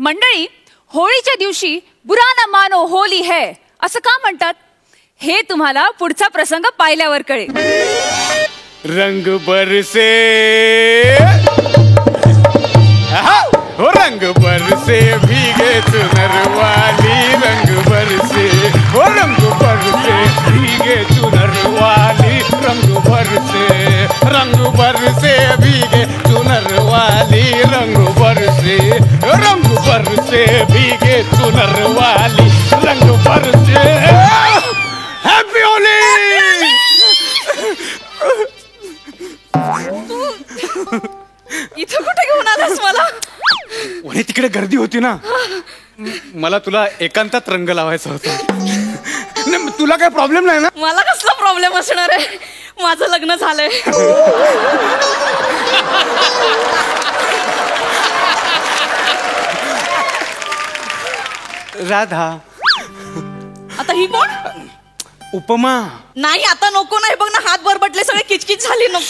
मंडळी, होळीच्या दिवशी बुरा न मानो होली है असं का म्हणतात हे तुम्हाला पुढचा प्रसंग पाहिल्यावर कळेल. रंग बरसे हो रंग बरसे भीगे चुनर वाली, रंग बरसे हो रंग बरसे भीगे चुनर वाली, रंग बरसे भीगे चुनर वाली, रंग बरसे भीगे चुनर वाली, रंग बरसे. Happy Holy. इथं कुठे घेऊन आलास मला? आणि तिकडे गर्दी होती ना, मला तुला एकांतात रंग लावायचा होता. तुला काय प्रॉब्लेम नाही ना? मला कसला प्रॉब्लेम असणार आहे, माझं लग्न झालंय. राधा. आता ही कोण? उपमा. नाही आता नको नाही, बघ ना हात बरबटले, सगळे किचकिच झाली. नको.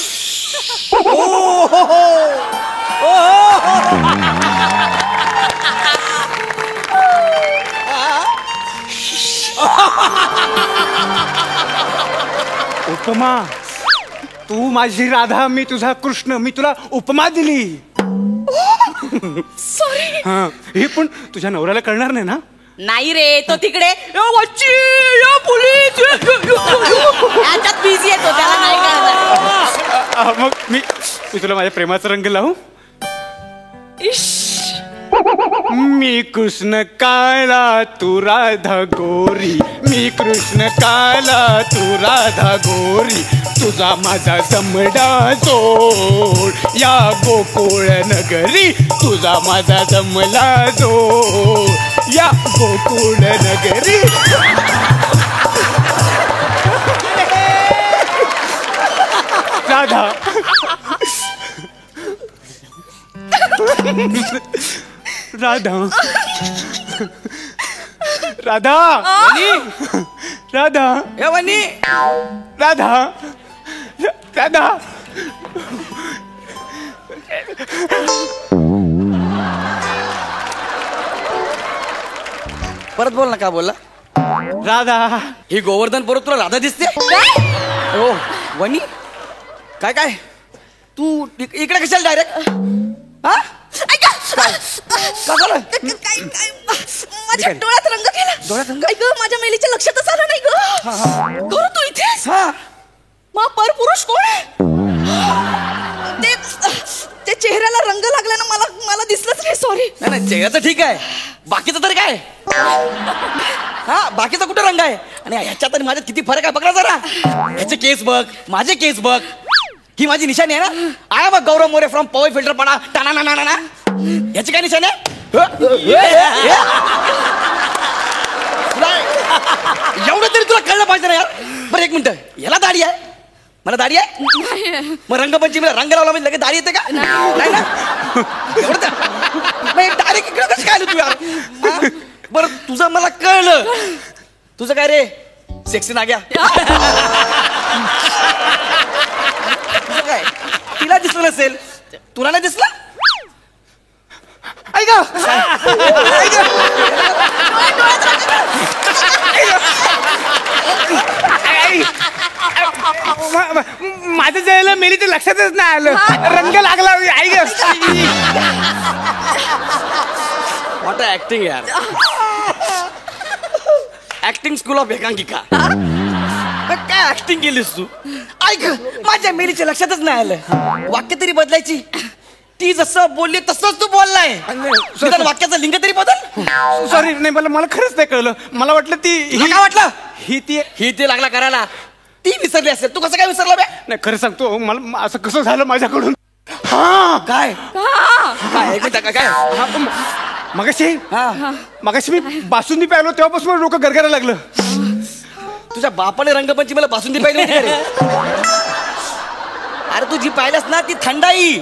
उपमा, तू माझी राधा, मी तुझा कृष्ण, मी तुला उपमा दिली. सॉरी. हा, हे पण तुझ्या नवऱ्याला कळणार नाही ना? नाही रे, तो तिकडे याच्यात बिझी येतो, त्याला नाही कळणार. मग मी तुला माझ्या प्रेमाचा रंग लावू? मी कृष्ण काला तू राधा गोरी, मी कृष्ण काला तू राधा गोरी, तुझा माझा जमडा जोड या गोकुळ नगरी, तुझा माझा जमला जोड या गोकुळ नगरी. राधा. राधा. राधा. राधा. वनी. राधा. राधा. परत बोल ना, का बोलला? राधा. ही गोवर्धन परत तुला राधा दिसते? हो वनी. काय काय तू इकडे कशाला डायरेक्ट? हा माझ्या डोळ्यात रंग गेला. डोळ्यात रंग? माझ्या मेलीच्या लक्षातच आलं नाही ग. गौरव तू इथेच? मग परपुरुष कोण आहे? ते चेहऱ्याला रंग लागला ना, मला दिसलंच नाही. सॉरी. नाही चेहऱ्याचं ठीक आहे, बाकीचं तरी काय? हा बाकीचा कुठे रंग आहे? आणि ह्याच्यात आणि माझ्यात किती फरक आहे बघ ना जरा. ह्याचे केस बघ, माझे केस बघ. ही माझी निशाणी आहे ना. आय बघ गौरव मोरे फ्रॉम पॉवर फिल्टर पडा टाना ना ना ना. ह्याची काय निशाणी आहे? एवढं तरी तुला कळलं पाहिजे ना यार. बरं एक मिनिट, याला दाढी आहे, मला दाढी आहे. मग रंगपंचमीला रंग लावला म्हणजे लगेच दाढी येते का? नाही ना. एवढं डायरेक्ट इकडे कसं काय आलं तू यार? बरं तुझं मला कळलं. तुझं काय रे सेक्सी नाग्या? तुझं काय तिला दिसलं नसेल, तुला नाही दिसलं? ऐक माझं जायला मेली तर लक्षातच नाही आलं, रंग लागला. आई ग व्हॉट ऍक्टिंग यार. ऍक्टिंग स्कूल ऑफ एकांकिका. काय ऍक्टिंग केलीस तू? ऐक, माझ्या मेलीच्या लक्षातच नाही आलं. वाक्य तरी बदलायची. ती जसं बोलली तसंच तू बोललाय. वाक्याचं लिंग तरी बदल. सॉरी. नाही मला खरंच नाही कळलं. मला वाटलं ती काय वाटलं? ही ते लागला करायला. ती विसरली असेल, तू कसं काय विसरला बे? नाही खरं सांगतो, मला असं कसं झालं माझ्याकडून. हा काय काय एक मिनिट काय मगाशी मी बासुंदी प्यायलो तेव्हापासून डोकं गरगरायला लागलं. तुझ्या बापाने रंगपंचमीला बासुंदी पाहिली होती का रे? अरे तू जी पाहिलास ना ती थंडाई.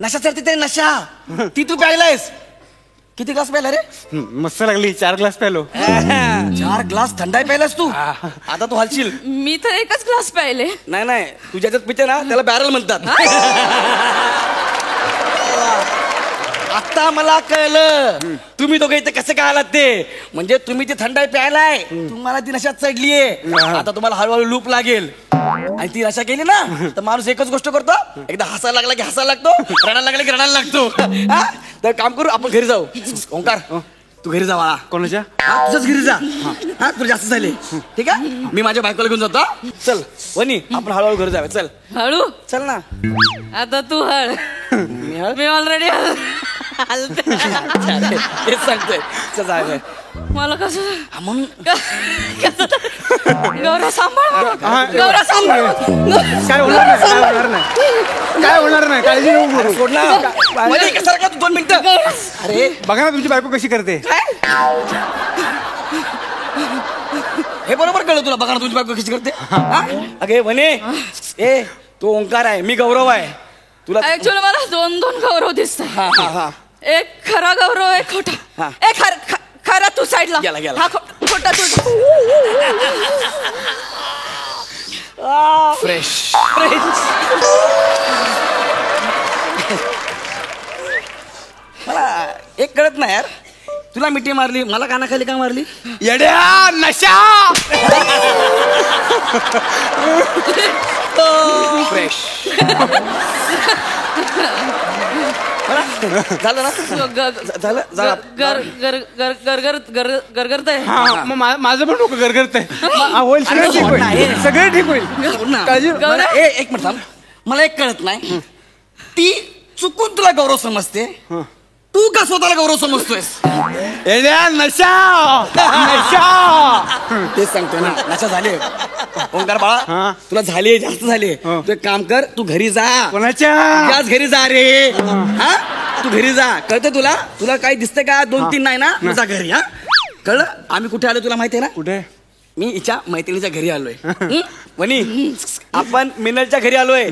नशा चढते ते नशा, ती तू प्यायलायस. किती ग्लास प्यायला रे? मस्त लागली. 4 ग्लास प्यायलो. 4 ग्लास थंडाई प्यायलास तू? आता तू हलशील. मी तर एकच ग्लास प्यायले. नाही तुझ्या पिते ना त्याला बॅरल म्हणतात. आता मला कळलं तुम्ही दोघे इथे कसे काय आलात ते. म्हणजे तुम्ही ती थंडाई प्यायलाय, तुम्हाला ती नशा चढलीये. आता तुम्हाला हळूहळू लूप लागेल आणि ती नशा केली ना तर माणूस एकच गोष्ट करतो, एकदा हसायला लागला की हसायला लागतो, रडायला लागला की रडायला लागतो. हा? तर काम करू, आपण घरी जाऊ. ओंकार तू घरी जा बाळा. कोणाच्या? तुझ्याच घरी जा. हा तुला जास्त झाले ठीक आहे. मी माझ्या बायकोला घेऊन जातो. चल वनी आपण हळूहळू घरी जाऊया. चल हळू चल ना. आता तू हळ. मी हळ मी ऑलरेडी तेच सांगतोय. चल जाऊया. मला कसं म्हणून गौरव सांभाळ. हा, गौरव सांभाळ. काय होणार नाही, काय होणार नाही, काय होणार नाही, काळजी नको करू. सोड ना. मध्ये कसा लागला तू 2 मिनिटं. अरे बघा ना तुमची बायको कशी करते. हे बरोबर कळलं तुला. बघा ना तुझी बायको कशी करते. अगे म्हणे ए तो ओंकार आहे, मी गौरव आहे. तुला ऍक्च्युअली मला 2 गौरव दिसतात. हा हा हा एक खरा गौरव, एक खोटा. हा. एक खरा तू साईडला. गेला, गेला. हा खोटा तू. फ्रेश मला एक कळत नाही यार, तुला मिठी मारली, मला कानाखाली का मारली. येड्या नशा. फ्रेश झालं ना. झालं झालं. गरगरतंय. हा, मग माझं पण डोकं गरगरतंय. होईल, सगळं ठीक होईल, सगळं ठीक होईल. काळजी एक मिनिट थांब. मला एक कळत नाही, ती चुकून तुला गौरव समजते, तू का स्वतःला गौरव समजतोयस. येड्या नशा. नशा तेच सांगतोय ना, नशा झाली. ओंकार बाळा तुला झाली, जास्त झाली. तू एक काम कर, तू घरी जा. कोणाच्या? याच घरी जा रे. हा तू घरी जा. कळतं तुला. तुला काही दिसतंय का? 2-3 नाही ना. जा घरी. हा कळलं. आम्ही कुठे आलो तुला माहितीये ना. कुठे? मी हिच्या मैत्रिणीच्या घरी आलोय. वनी आपण मिनलच्या घरी आलोय.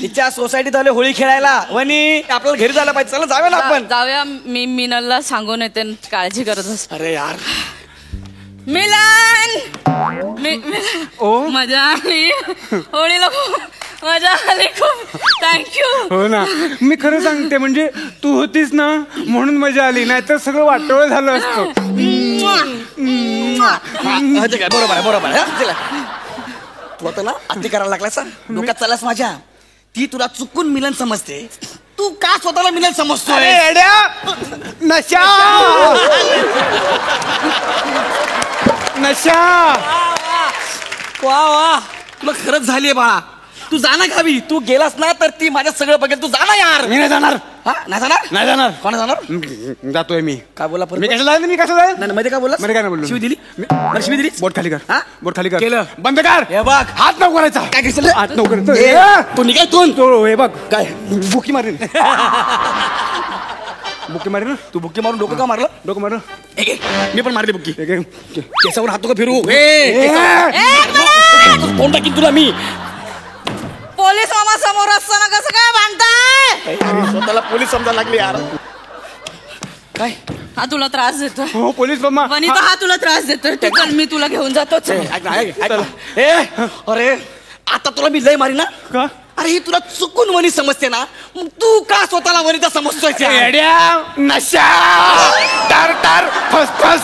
हिच्या सोसायटीत आलोय होळी खेळायला. वनी आपल्याला घरी जायला पाहिजे. चला जाऊया ना आपण. जाऊया. मी मिनलला सांगून येते. काळजी करत बस. अरे यार मिलन. ओ मजा आली होळीला. खूप मजा आली. खूप थँक्यू. हो ना, मी खरं सांगते, म्हणजे तू होतीस ना म्हणून मजा आली, नाहीतर सगळं वाटोळं झालं असतं. बरोबर आहे, बरोबर आहे. चला तू आता ना अति करायला लागलास. डोक्यात चाललास माझ्या. ती तुला चुकून मिलन समजते, तू का स्वतःला मिलन समजतोय. येड्या नशा. नशा. वा वा तुला खरंच झालीये बाळा. तू जाना गावी. तू गेलास ना तर ती माझ्या सगळं बघेल. तू जाना यार. मी नाही जाणार. हा नाही जाणार. नाही जाणार. कोण जाणार. जातोय मी. काय बोला मी कसं जाईल. मी कसं जाईल. नाही मध्ये काय बोलला. मध्ये काय नाही बोललो. शिवी दिली. बरं, शिवी दिली. बोट खाली कर. हा? बोट खाली कर. केलं. बंद कर. हे बघ हात नको करायचा. काय करशील रे? हात नको ए, करायचं. तू निघायतून. तो हे बघ काय बुकी मारेन. बुकी मारेन ना. तू बुक्की मारून डोकं का मारलं. डोकं मार. मी पण मारली बुक्की. एक एक. केसावर हात का फिरू. एक मिनिट. कोण टाकीन तुला मी. पोलीस मामा समोर असताना कसं काय भांडताय. स्वतःला पोलीस समजायला लागले यार. काय हा तुला त्रास देतोय. हो पोलीस मामा. वनिता हा तुला त्रास देतोय. तू चल, मी तुला घेऊन जातो. चल. ऐक ना, ऐक ना. ए अरे आता तुला मी लय मारी ना. का? अरे ही तुला चुकून वनी समजते ना, मग तू का स्वतःला वनिता समजतोय. येड्या नशा. टार टार फस फस.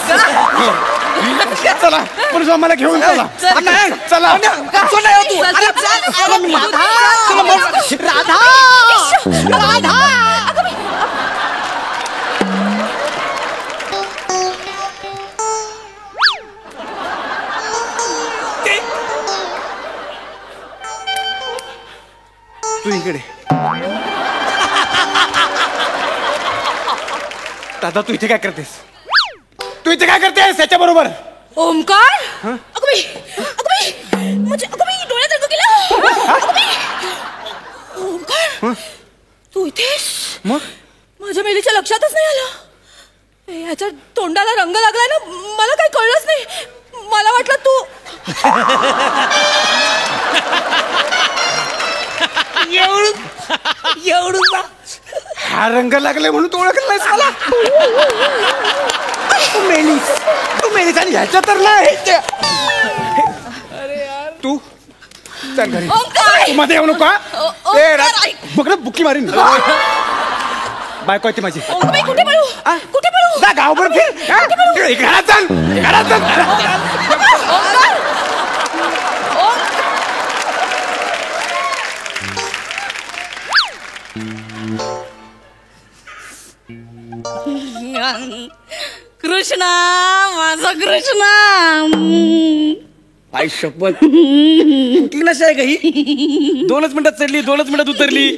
चला पोलीस मामाला घेऊन चला. चला. राधा. तू इकडे. दादा तू इथे काय करतेस. तू इथे काय करतेस याच्या बरोबर. ओमकार. अगं बाई, म्हणजे अगं बाई, डोळ्यात रंग गेला. अगं बाई. ओमकार तू इथेस. मग माझ्या मेलीच्या लक्षातच नाही आलं. ह्याच्या तोंडाला रंग लागलाय ना, मला काही कळलंच नाही. मला वाटलं तू एवढं हा रंग लागलाय म्हणून तू ओळखला नाहीस मला. तू मेलीस आणि ह्याच्या तर नाही. तू चल घरी. ओंकार. तू मध्ये येऊ नका. ओंकार, ऐक. बघ ना बुकी मारीन. बायको आहे ती माझी. अगं कुठे पळू कुठे पळू जा गावभर फिर हा? घरात चल घरात चल. ओंकार कृष्णा माझा कृष्णा आई शपथ कुठली नशा आहे का ही? 2च मिनिटात चढली 2च मिनिटात उतरली.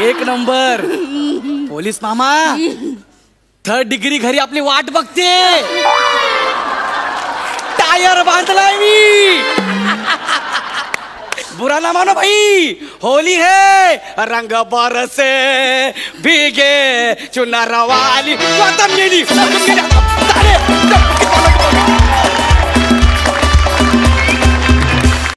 एक नंबर. पोलीस मामा 3rd डिग्री घरी आपली वाट बघते. टायर बांधलाय मी. बुरा ना मानो भाई, होली है रंग बरसे भीगे चुनार वाली. गेली